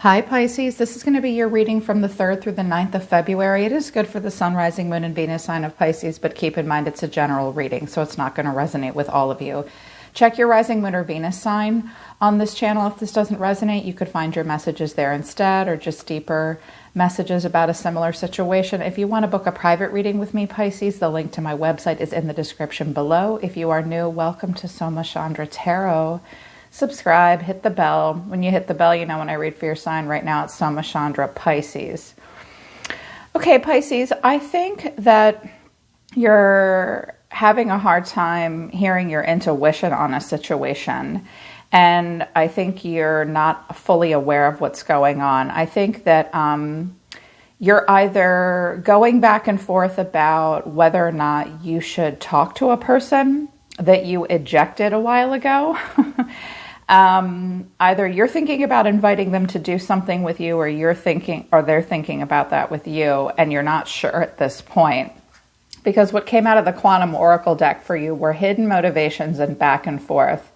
Hi Pisces, this is going to be your reading from the 3rd through the 9th of February. It is good for the Sun, Rising, Moon, and Venus sign of Pisces, but keep in mind it's a general reading, so it's not going to resonate with all of you. Check your Rising, Moon, or Venus sign on this channel. If this doesn't resonate, you could find your messages there instead, or just deeper messages about a similar situation. If you want to book a private reading with me, Pisces, the link to my website is in the description below. If you are new, welcome to Soma Chandra Tarot. Subscribe, hit the bell. When you hit the bell, you know when I read for your sign. Right now it's Soma Chandra Pisces. Okay, Pisces, I think that you're having a hard time hearing your intuition on a situation. And I think you're not fully aware of what's going on. I think that you're either going back and forth about whether or not you should talk to a person that you ejected a while ago. Either you're thinking about inviting them to do something with you, or they're thinking about that with you, and you're not sure at this point. Because what came out of the Quantum Oracle deck for you were hidden motivations and back and forth.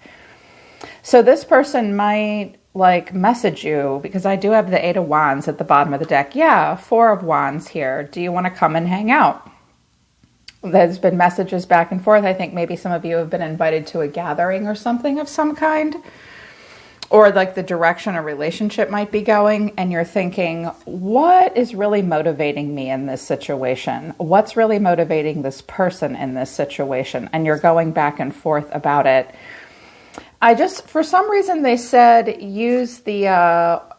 So this person might message you, because I do have the 8 of Wands at the bottom of the deck. Yeah, 4 of Wands here. Do you want to come and hang out? There's been messages back and forth. I think maybe some of you have been invited to a gathering or something of some kind, or the direction a relationship might be going, and you're thinking, what is really motivating me in this situation? What's really motivating this person in this situation? And you're going back and forth about it. For some reason, they said use the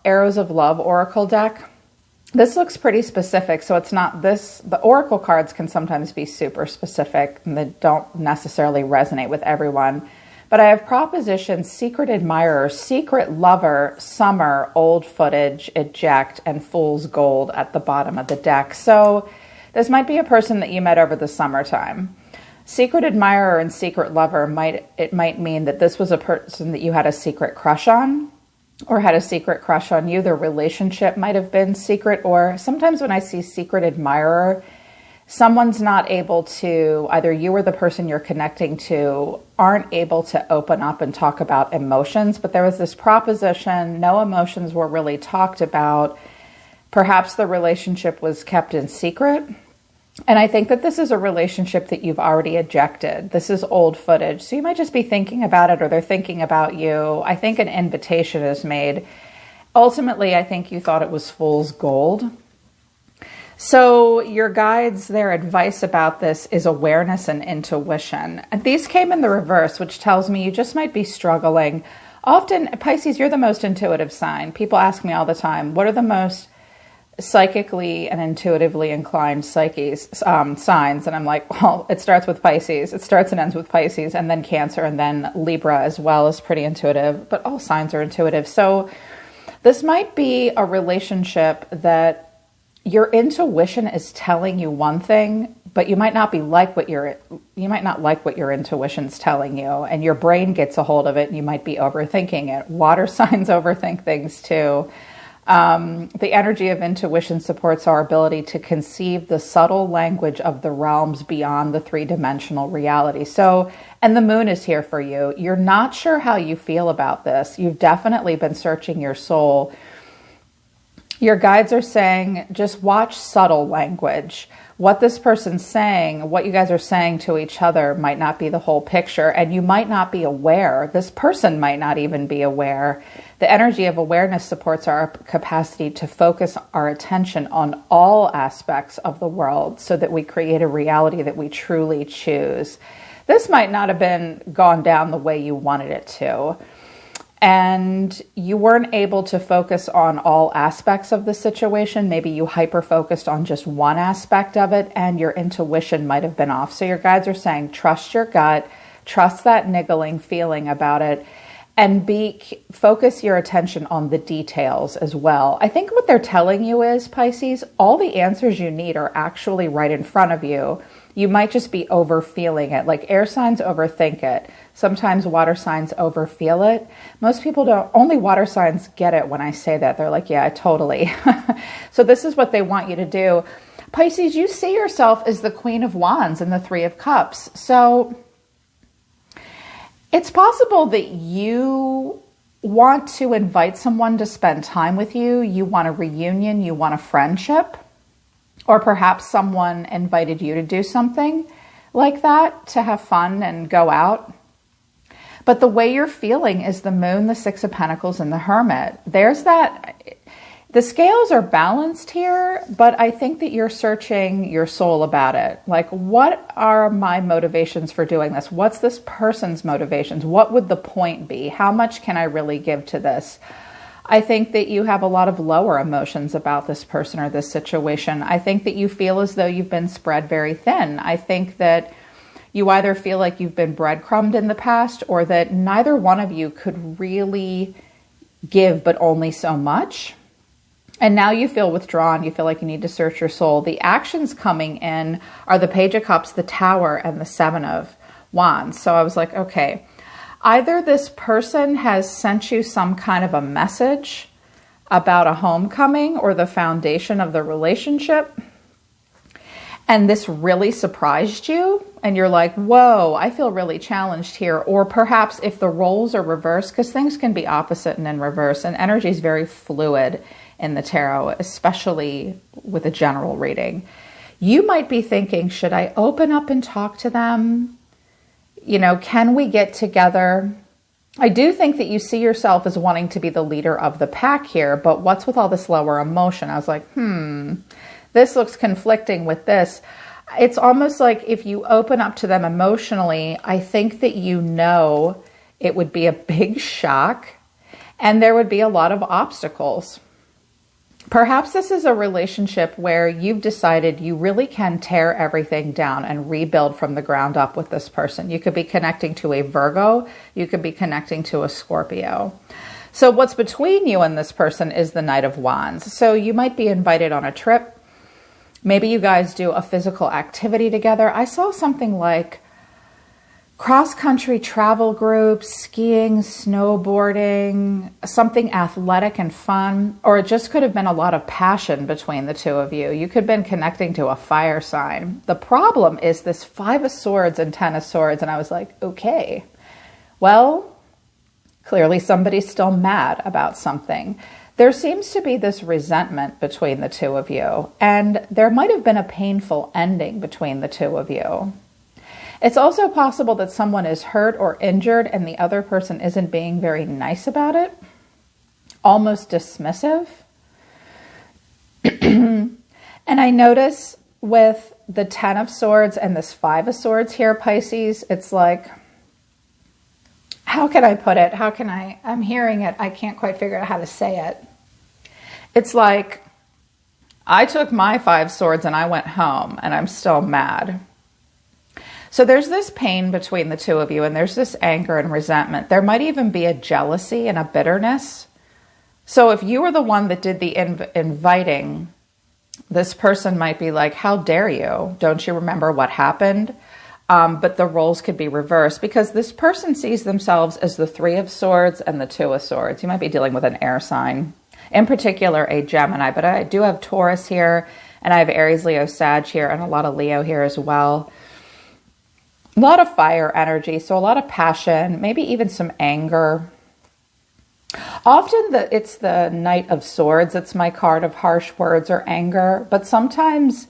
Arrows of Love Oracle deck. This looks pretty specific, so it's not this. The Oracle cards can sometimes be super specific, and they don't necessarily resonate with everyone. But I have proposition, secret admirer, secret lover, summer, old footage, eject, and fool's gold at the bottom of the deck. So this might be a person that you met over the summertime. Secret admirer and secret lover might mean that this was a person that you had a secret crush on, or had a secret crush on you. Their relationship might have been secret, or sometimes when I see secret admirer, someone's not able to, either you or the person you're connecting to aren't able to open up and talk about emotions, but there was this proposition, no emotions were really talked about. Perhaps the relationship was kept in secret. And I think that this is a relationship that you've already ejected. This is old footage. So you might just be thinking about it, or they're thinking about you. I think an invitation is made. Ultimately, I think you thought it was fool's gold. So your guides, their advice about this is awareness and intuition. And these came in the reverse, which tells me you just might be struggling. Often, Pisces, you're the most intuitive sign. People ask me all the time, what are the most psychically and intuitively inclined signs? And I'm like, well, it starts with Pisces. It starts and ends with Pisces, and then Cancer, and then Libra as well is pretty intuitive, but all signs are intuitive. So this might be a relationship that your intuition is telling you one thing, but you might not like what your intuition's telling you, and your brain gets a hold of it, and you might be overthinking it. Water signs overthink things too. The energy of intuition supports our ability to conceive the subtle language of the realms beyond the three-dimensional reality. So, and the moon is here for you. You're not sure how you feel about this. You've definitely been searching your soul. Your guides are saying, just watch subtle language. What this person's saying, what you guys are saying to each other might not be the whole picture, and you might not be aware. This person might not even be aware. The energy of awareness supports our capacity to focus our attention on all aspects of the world so that we create a reality that we truly choose. This might not have been gone down the way you wanted it to. And you weren't able to focus on all aspects of the situation. Maybe you hyper-focused on just one aspect of it, and your intuition might have been off. So your guides are saying, trust your gut, trust that niggling feeling about it, and focus your attention on the details as well. I think what they're telling you is, Pisces, all the answers you need are actually right in front of you. You might just be overfeeling it. Like air signs overthink it. Sometimes water signs overfeel it. Most people don't. Only water signs get it when I say that. They're like, yeah, totally. So this is what they want you to do. Pisces, you see yourself as the Queen of Wands and the Three of Cups. So it's possible that you want to invite someone to spend time with you. You want a reunion, you want a friendship, or perhaps someone invited you to do something like that, to have fun and go out. But the way you're feeling is the Moon, the Six of Pentacles, and the Hermit. There's that, the scales are balanced here, but I think that you're searching your soul about it. Like, what are my motivations for doing this? What's this person's motivations? What would the point be? How much can I really give to this? I think that you have a lot of lower emotions about this person or this situation. I think that you feel as though you've been spread very thin. I think that you either feel like you've been breadcrumbed in the past, or that neither one of you could really give but only so much. And now you feel withdrawn. You feel like you need to search your soul. The actions coming in are the Page of Cups, the Tower, and the Seven of Wands. So I was like, okay, either this person has sent you some kind of a message about a homecoming or the foundation of the relationship, and this really surprised you, and you're like, whoa, I feel really challenged here. Or perhaps if the roles are reversed, because things can be opposite and in reverse, and energy is very fluid in the tarot, especially with a general reading. You might be thinking, should I open up and talk to them? You know, can we get together? I do think that you see yourself as wanting to be the leader of the pack here, but what's with all this lower emotion? I was like, this looks conflicting with this. It's almost like if you open up to them emotionally, I think that you know it would be a big shock and there would be a lot of obstacles. Perhaps this is a relationship where you've decided you really can tear everything down and rebuild from the ground up with this person. You could be connecting to a Virgo. You could be connecting to a Scorpio. So what's between you and this person is the Knight of Wands. So you might be invited on a trip. Maybe you guys do a physical activity together. I saw something like cross-country travel groups, skiing, snowboarding, something athletic and fun, or it just could have been a lot of passion between the two of you. You could have been connecting to a fire sign. The problem is this Five of Swords and Ten of Swords, and I was like, okay, well, clearly somebody's still mad about something. There seems to be this resentment between the two of you, and there might have been a painful ending between the two of you. It's also possible that someone is hurt or injured and the other person isn't being very nice about it, almost dismissive. And I notice with the Ten of Swords and this Five of Swords here, Pisces, it's like, how can I put it? I'm hearing it. I can't quite figure out how to say it. It's like, I took my Five Swords and I went home and I'm still mad. So there's this pain between the two of you, and there's this anger and resentment. There might even be a jealousy and a bitterness. So if you were the one that did the inviting, this person might be like, how dare you? Don't you remember what happened? But the roles could be reversed because this person sees themselves as the Three of Swords and the Two of Swords. You might be dealing with an air sign, in particular a Gemini, but I do have Taurus here, and I have Aries, Leo, Sag here, and a lot of Leo here as well. A lot of fire energy, so a lot of passion, maybe even some anger. Often it's the Knight of Swords. It's my card of harsh words or anger, but sometimes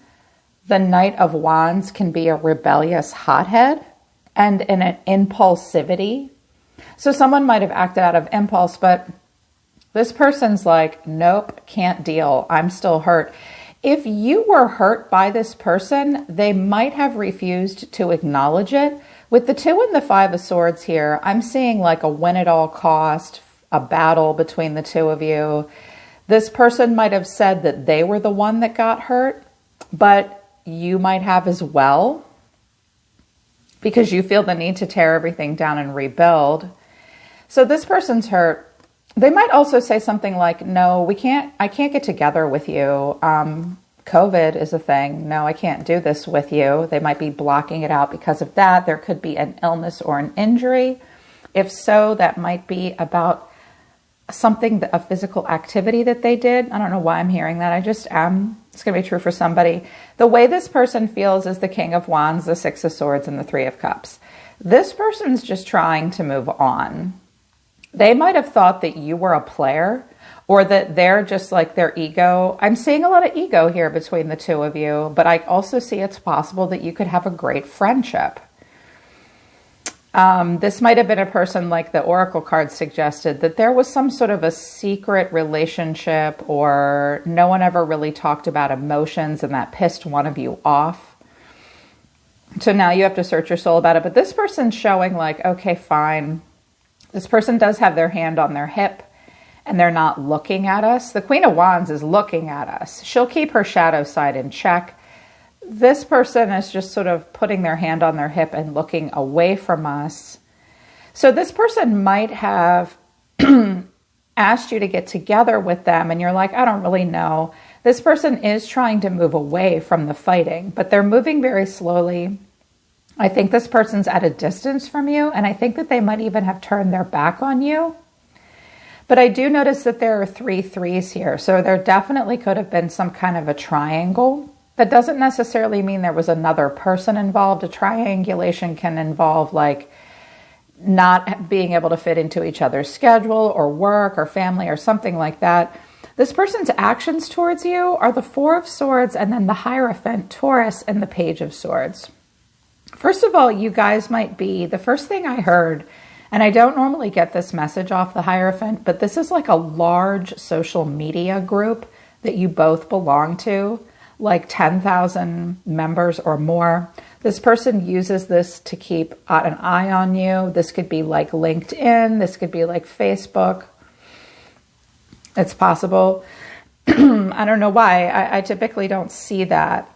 the Knight of Wands can be a rebellious hothead and an impulsivity. So someone might have acted out of impulse, but this person's like, nope, can't deal. I'm still hurt. If you were hurt by this person, they might have refused to acknowledge it. With the Two and the Five of Swords here, I'm seeing like a win at all cost, a battle between the two of you. This person might have said that they were the one that got hurt, but you might have as well, because you feel the need to tear everything down and rebuild. So this person's hurt. They might also say something like, no, I can't get together with you. COVID is a thing. No, I can't do this with you. They might be blocking it out because of that. There could be an illness or an injury. If so, that might be about something, a physical activity that they did. I don't know why I'm hearing that. I just am. It's going to be true for somebody. The way this person feels is the King of Wands, the Six of Swords, and the Three of Cups. This person's just trying to move on. They might have thought that you were a player, or that they're just like their ego. I'm seeing a lot of ego here between the two of you, but I also see it's possible that you could have a great friendship. This might have been a person, like the Oracle card suggested, that there was some sort of a secret relationship, or no one ever really talked about emotions, and that pissed one of you off. So now you have to search your soul about it. But this person's showing like, okay, fine. This person does have their hand on their hip, and they're not looking at us. The Queen of Wands is looking at us. She'll keep her shadow side in check. This person is just sort of putting their hand on their hip and looking away from us. So this person might have asked you to get together with them, and you're like, I don't really know. This person is trying to move away from the fighting, but they're moving very slowly. I think this person's at a distance from you, and I think that they might even have turned their back on you. But I do notice that there are 3 threes here, so there definitely could have been some kind of a triangle. That doesn't necessarily mean there was another person involved. A triangulation can involve like not being able to fit into each other's schedule, or work, or family, or something like that. This person's actions towards you are the 4 of Swords, and then the Hierophant, Taurus, and the Page of Swords. First of all, you guys might be, the first thing I heard, and I don't normally get this message off the Hierophant, but this is like a large social media group that you both belong to, like 10,000 members or more. This person uses this to keep an eye on you. This could be like LinkedIn. This could be like Facebook. It's possible. I don't know why. I typically don't see that.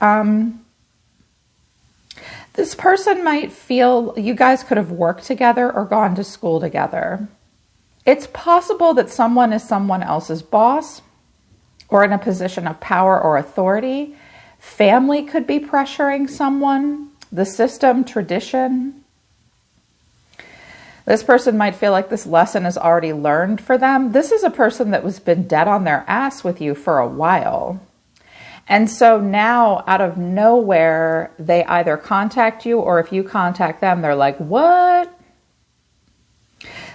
This person might feel you guys could have worked together or gone to school together. It's possible that someone is someone else's boss, or in a position of power or authority. Family could be pressuring someone. The system, tradition. This person might feel like this lesson is already learned for them. This is a person that was been dead on their ass with you for a while. And so now, out of nowhere, they either contact you, or if you contact them, they're like, what?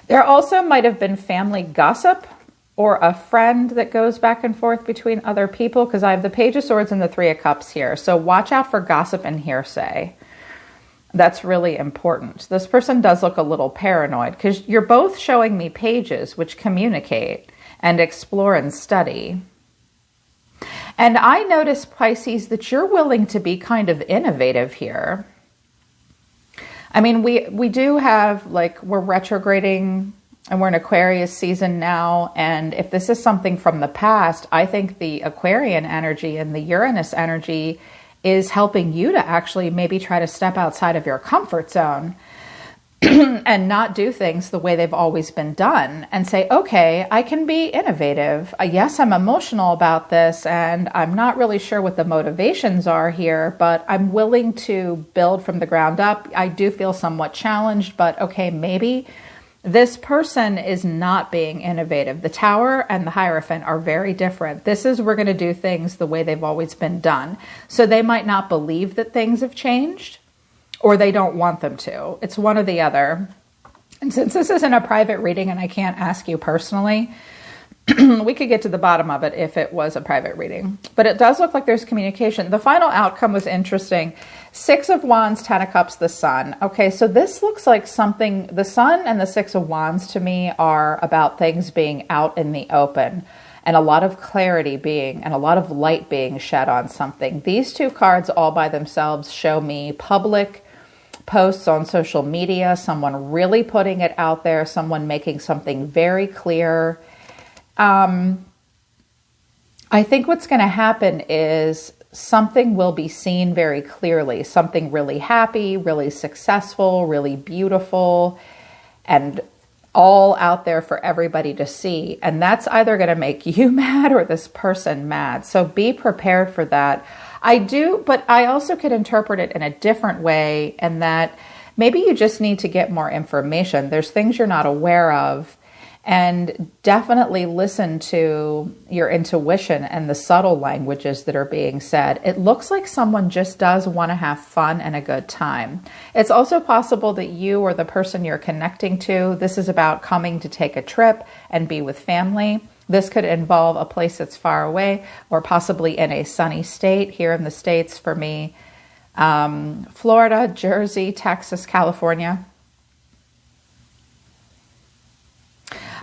There also might have been family gossip, or a friend that goes back and forth between other people, because I have the Page of Swords and the 3 of Cups here. So watch out for gossip and hearsay. That's really important. This person does look a little paranoid, because you're both showing me pages which communicate and explore and study. And I notice, Pisces, that you're willing to be kind of innovative here. I mean, we do have, like, we're retrograding, and we're in Aquarius season now. And if this is something from the past, I think the Aquarian energy and the Uranus energy is helping you to actually maybe try to step outside of your comfort zone and not do things the way they've always been done, and say, okay, I can be innovative. Yes, I'm emotional about this, and I'm not really sure what the motivations are here, but I'm willing to build from the ground up. I do feel somewhat challenged, but okay, maybe. This person is not being innovative. The Tower and the Hierophant are very different. This is, we're going to do things the way they've always been done. So they might not believe that things have changed, or they don't want them to. It's one or the other. And since this isn't a private reading and I can't ask you personally, we could get to the bottom of it if it was a private reading. But it does look like there's communication. The final outcome was interesting. 6 of Wands, 10 of Cups, the Sun. Okay, so this looks like something, the Sun and the 6 of Wands to me are about things being out in the open, and a lot of clarity being, and a lot of light being shed on something. These 2 cards all by themselves show me public posts on social media, someone really putting it out there, someone making something very clear. I think what's going to happen is something will be seen very clearly, something really happy, really successful, really beautiful, and all out there for everybody to see. And that's either going to make you mad or this person mad. So be prepared for that. I do, but I also could interpret it in a different way, and that maybe you just need to get more information. There's things you're not aware of. And definitely listen to your intuition and the subtle languages that are being said. It looks like someone just does want to have fun and a good time. It's also possible that you or the person you're connecting to, this is about coming to take a trip and be with family. This could involve a place that's far away or possibly in a sunny state. Here in the States, for me, Florida, Jersey, Texas, California.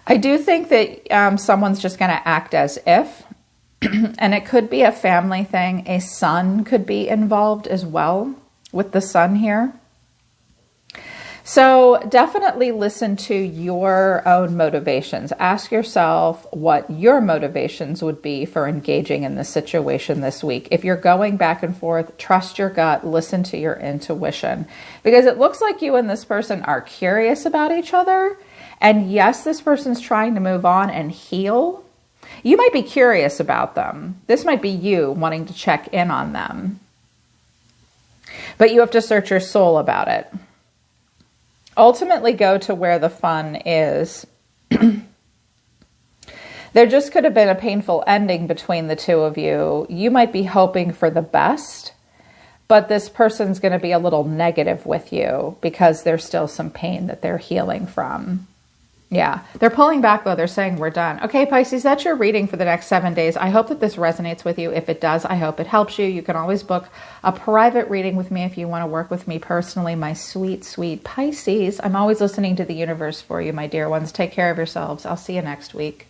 I do think that someone's just going to act as if, and it could be a family thing. A son could be involved as well with the sun here. So definitely listen to your own motivations. Ask yourself what your motivations would be for engaging in this situation this week. If you're going back and forth, trust your gut, listen to your intuition, because it looks like you and this person are curious about each other. And yes, this person's trying to move on and heal. You might be curious about them. This might be you wanting to check in on them. But you have to search your soul about it. Ultimately, go to where the fun is. There just could have been a painful ending between the two of you. You might be hoping for the best, but this person's going to be a little negative with you because there's still some pain that they're healing from. Yeah, they're pulling back though. They're saying we're done. Okay, Pisces, that's your reading for the next 7 days. I hope that this resonates with you. If it does, I hope it helps you. You can always book a private reading with me if you want to work with me personally, my sweet, sweet Pisces. I'm always listening to the universe for you, my dear ones. Take care of yourselves. I'll see you next week.